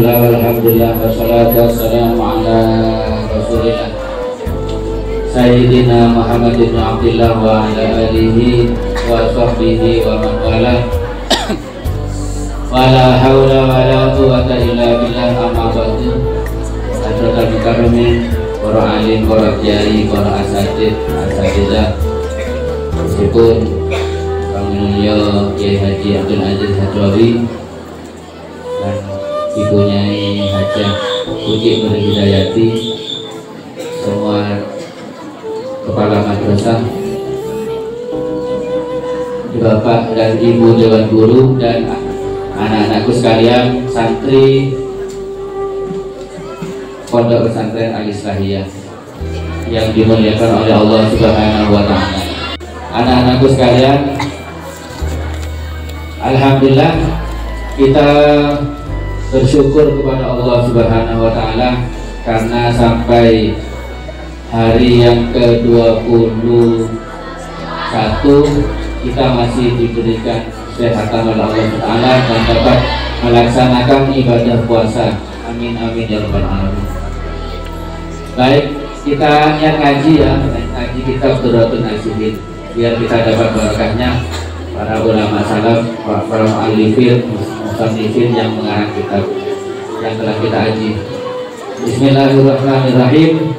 Bismillah, alhamdulillah, wassalatu wassalamu ala rasulillah Sayyidina Muhammad bin Abdillah wa ala alihi wa sahbihi wa man wala wa la hawla wa la quwwata illa billah amma ba'du. Hadratul mukarramin, para alim, para kiai, para asatidzah, meskipun Kang Mulya Kiai Haji Abdul Aziz Hadrawi dan Ibu Nyai Hajah Uci Nur Hidayati, semua kepala madrasah, Bapak dan Ibu Dewan Guru, dan anak-anakku sekalian, santri Pondok Pesantren Al-Islahiyah yang dimuliakan oleh Allah Subhanahu wa Ta'ala. Anak-anakku sekalian, alhamdulillah kita bersyukur kepada Allah Subhanahu wa Ta'ala karena sampai hari yang ke-21 kita masih diberikan kesehatan oleh Allah Ta'ala dan dapat melaksanakan ibadah puasa. Amin amin ya rabbal alamin. Baik, kita niat ngaji ya, ngaji kitab Durratun Nasihin biar kita dapat barakahnya para ulama salaf, para mu'allifin, musannifin yang mengarang kitab yang telah kita kaji. Bismillahirrahmanirrahim.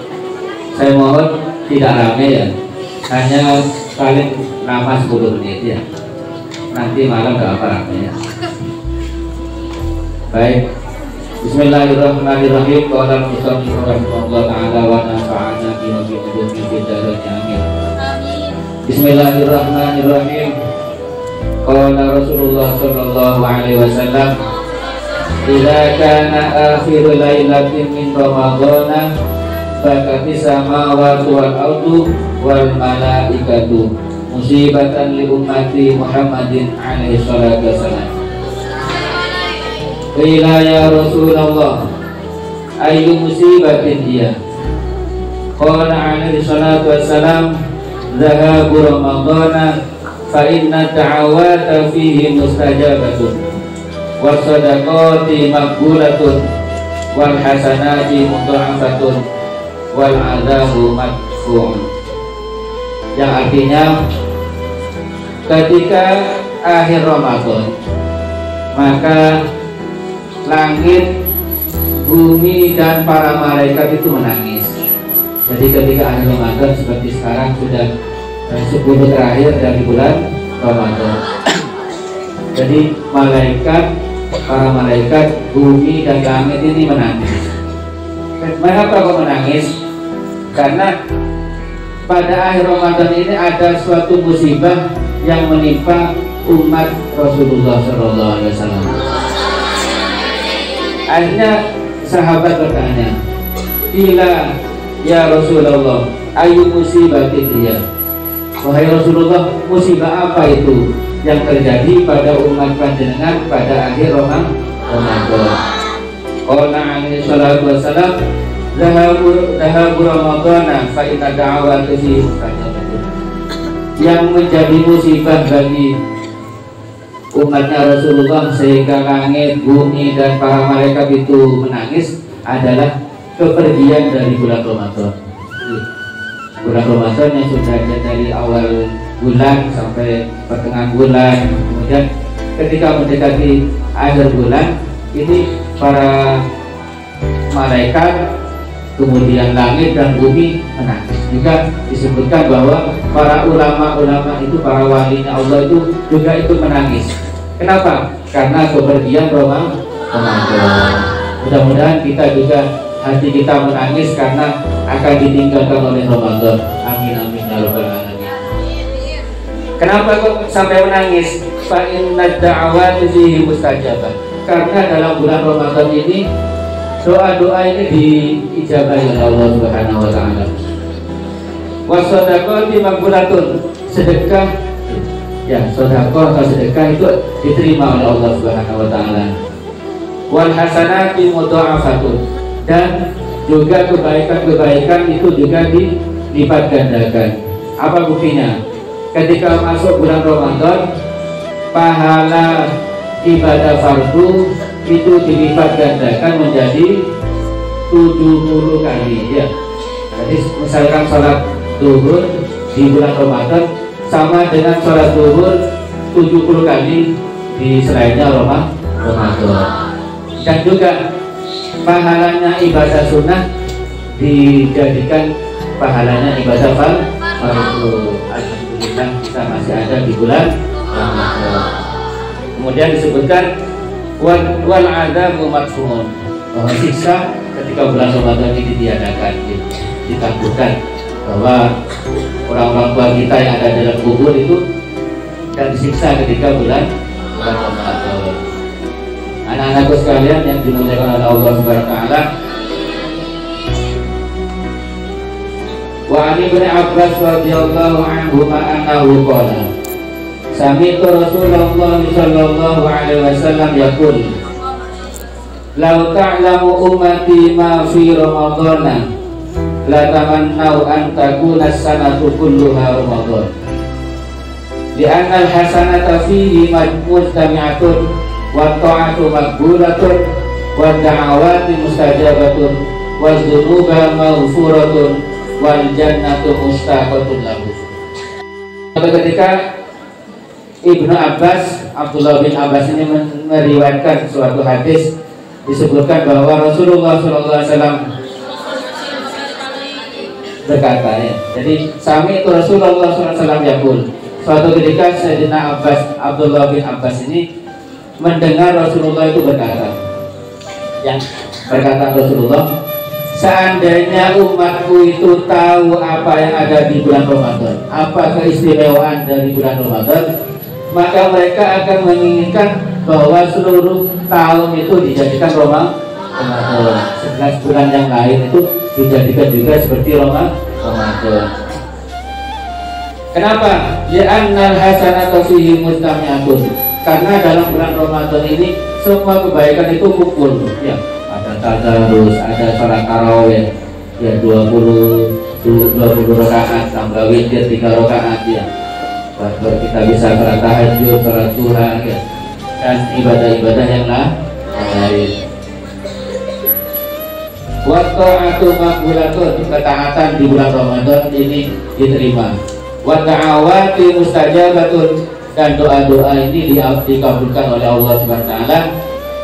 Saya mohon tidak ramai ya, hanya paling lama 10 menit ya, nanti malam gak apa ramai ya. Baik, Bismillahirrahmanirrahim. Qala al-musannif rahimahullah ta'ala wa nafa'ana bima fi qulubi fid dharain amin. Bismillahirrahmanirrahim. Qala Rasulullah sallallahu alaihi wasallam, idza kana akhiru lailatin min ramadhana fakati samawati wal ardu wal malaikatu musibatan li ummati Muhammadin alaihi salatu wassalam. Qila ya Rasulullah, ayyu musibatin hiya? Qala alaihi salatu wassalam, dhahabu ramadhana fa inna da'awata fihi mustajabatun wa sadaqati maqbulatun wal hasanati mudha'afatun wal adzabu madfu'un. Yang artinya, ketika akhir Ramadan maka langit, bumi dan para malaikat itu menangis. Jadi ketika akhir Ramadan seperti sekarang sudah 10 terakhir dari bulan Ramadan. Jadi para malaikat, bumi dan langit ini menangis. Mengapa kok menangis? Karena pada akhir Ramadan ini ada suatu musibah yang menimpa umat Rasulullah SAW. Akhirnya sahabat bertanya, "Bila ya Rasulullah, ayu musibatin dia?" Wahai Rasulullah, musibah apa itu yang terjadi pada umat panjenengan pada akhir Ramadan? Qala alaihi salatu wassalam, dhahabu ramadhana fa inna da'awata fihi mustajabatun. Yang menjadi musibah bagi umatnya Rasulullah sehingga langit, bumi dan para malaikat itu menangis adalah kepergian dari bulan Ramadan. Bulan Ramadan yang sudah ada dari awal bulan sampai pertengahan bulan, kemudian ketika mendekati akhir bulan ini para malaikat, kemudian langit dan bumi menangis. Juga disebutkan bahwa para ulama-ulama itu, para walinya Allah itu juga ikut menangis. Kenapa? Karena kepergian Ramadan. Mudah-mudahan kita juga hati kita menangis karena akan ditinggalkan oleh Ramadan. Amin amin ya rabbal alamin. Kenapa kok sampai menangis? Fa inna da'awati fihi mustajabah. Karena dalam bulan Ramadan ini doa-doa ini diijabahi oleh Allah Subhanahu wa Ta'ala. Wasadaqati maqbulatun, sedekah ya, sedekah atau sedekah itu diterima oleh Allah Subhanahu wa Ta'ala. Wal hasanati mudha'afatun, dan juga kebaikan-kebaikan itu juga dilipat gandakan. Apa buktinya? Ketika masuk bulan Ramadan, pahala ibadah fardu itu dilipat gandakan menjadi 70 kali ya. Jadi misalkan sholat zuhur di bulan Ramadan sama dengan sholat zuhur 70 kali di selainnya Ramadan. Dan juga pahalanya ibadah sunnah dijadikan pahalanya ibadah fardu. Alhamdulillah kita masih ada di bulan Ramadan. Kemudian disebutkan wal adabu madfuun, bahwa siksa ketika bulan Ramadan ini ditiadakan, ditangguhkan, bahwa orang-orang tua kita yang ada dalam kubur itu dan disiksa ketika bulan Ramadan. Anak-anakku sekalian yang dimuliakan oleh Allah Subhanahu wa taala, wa ani bin Abbas radhiyallahu anhu annahu qala sami'tu Rasulullah sallallahu alaihi wasallam yaqul law ta'lamu ummati ma fi ramadhana la tamannau an takuna as-sanatu kulluha ramadan li'anna al-hasanata fihi mujtami'atun wa ta'atu maqbulatun wa da'awati mustajabatun wa dzunuba maghfuratun wal jannatu mustaqatun lahu. Ketika Ibnu Abbas, Abdullah bin Abbas ini meriwayatkan suatu hadis, disebutkan bahwa Rasulullah SAW berkata ya. Jadi sami itu Rasulullah SAW yaqul. Suatu ketika Sayyidina Abbas, Abdullah bin Abbas ini mendengar Rasulullah itu berkata, yang berkata Rasulullah, seandainya umatku itu tahu apa yang ada di bulan Ramadan, apa keistimewaan dari bulan Ramadan, maka mereka akan menginginkan bahwa seluruh tahun itu dijadikan Ramadan. 11 bulan yang lain itu dijadikan juga seperti Ramadan. Kenapa? Li'annal hasanatu fihi mujtami'atun. Karena dalam bulan Ramadan ini semua kebaikan itu kumpul ya. Ada tadarus, ada salat tarawih ya, 20 rakaat tambah witir 3 rakaat ya. Baru kita bisa salat tahajud, salat duha ya. Dan ibadah-ibadah yang lain. Wa ta'atu maqbulatun, ketaatan di bulan Ramadan ini diterima. Wa da'awati mustajabatun, dan doa-doa ini dikabulkan oleh Allah Subhanahu wa taala.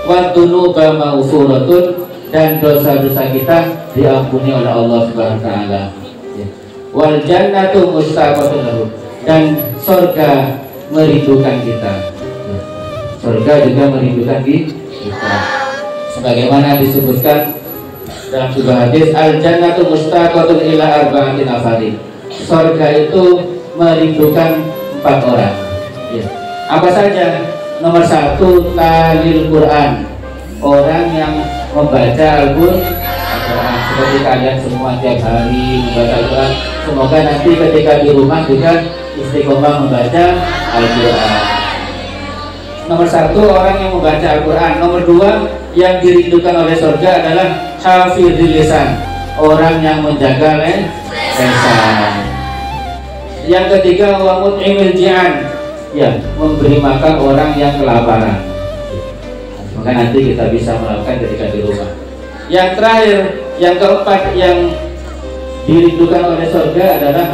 Wa dzunuba maghfuratun, dan dosa-dosa kita diampuni oleh Allah Subhanahu wa taala. Wal jannatu mustaqatun lahu, dan surga merindukan kita. Surga juga merindukan kita. Sebagaimana disebutkan dalam sebuah hadis, al jannatu mustaqatun ila arba'ati nafarin. Surga itu merindukan 4 orang. Ya. Apa saja? Nomor 1, talil Quran, orang yang membaca Al-Quran. Seperti kalian semua tiap hari membaca Al-Quran. Semoga nanti ketika di rumah juga istiqomah membaca Al-Quran. Nomor 1, orang yang membaca Al-Quran. Nomor 2, yang dirindukan oleh surga adalah hafizil lisan, orang yang menjaga lisan. Yang ketiga, wa mut'imil ji'an, ya, memberi makan orang yang kelaparan. Maka nanti kita bisa melakukan ketika di rumah. Yang terakhir, yang keempat yang dirindukan oleh surga adalah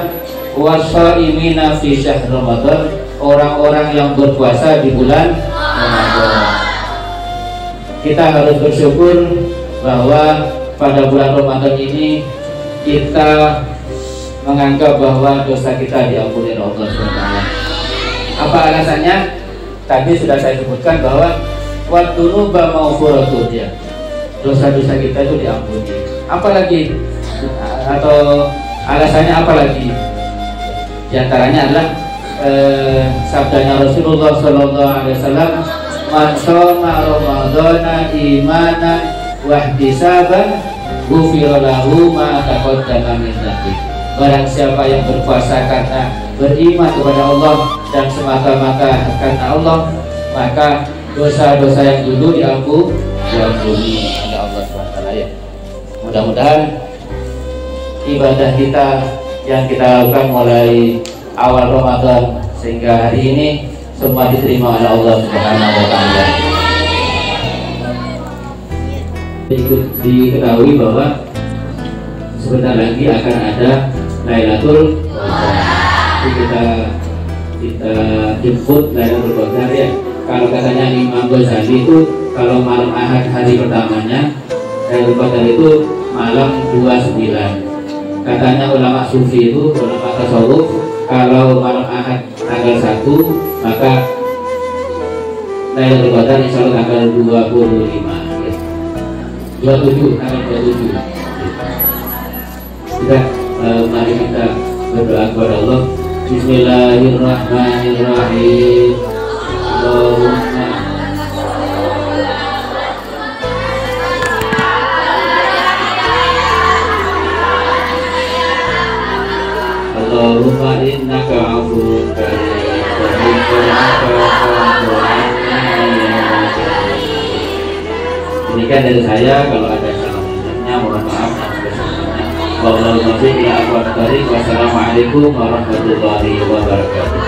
washaimina fi syahr Ramadan, orang-orang yang berpuasa di bulan Ramadan. Kita harus bersyukur bahwa pada bulan Ramadan ini kita menganggap bahwa dosa kita diampuni oleh Allah SWT. Apa alasannya? Tadi sudah saya sebutkan bahwa wadzunuba maghfuratun, ya, dosa-dosa kita itu diampuni. Apalagi atau alasannya apalagi? Di antaranya adalah sabdanya Rasulullah SAW, man shoma ramadhana imanan wa ihtisaban ghufira lahu ma taqaddama min dzambi. Barang siapa yang berpuasa karena beriman kepada Allah dan semata-mata karena Allah, maka dosa-dosa yang dulu diampuni oleh Allah SWT. Ya. Mudah-mudahan ibadah kita yang kita lakukan mulai awal Ramadan sehingga hari ini semua diterima oleh Allah Subhanahu wa taala. ikut diketahui bahwa sebentar lagi akan ada Lailatul Qadar. Kita jemput Lailatul Qadar ya. Kalau katanya Imam Ghazali itu kalau malam Ahad hari pertamanya, Lailatul Qadar itu malam 29. Katanya ulama sufi itu, ulama tasawuf, kalau malam Ahad tanggal 1 maka Lailatul Qadar insya Allah tanggal 25 ya. 27, tanggal 27. Kita mari kita berdoa kepada Allah. Bismillahirrahmanirrahim. Allahumma innaka afuwwun karim tuhibbul afwa fa'fu anni. Demikian dari saya, kalau ada salah-salahnya mohon maaf. Wassalamualaikum warahmatullahi wabarakatuh.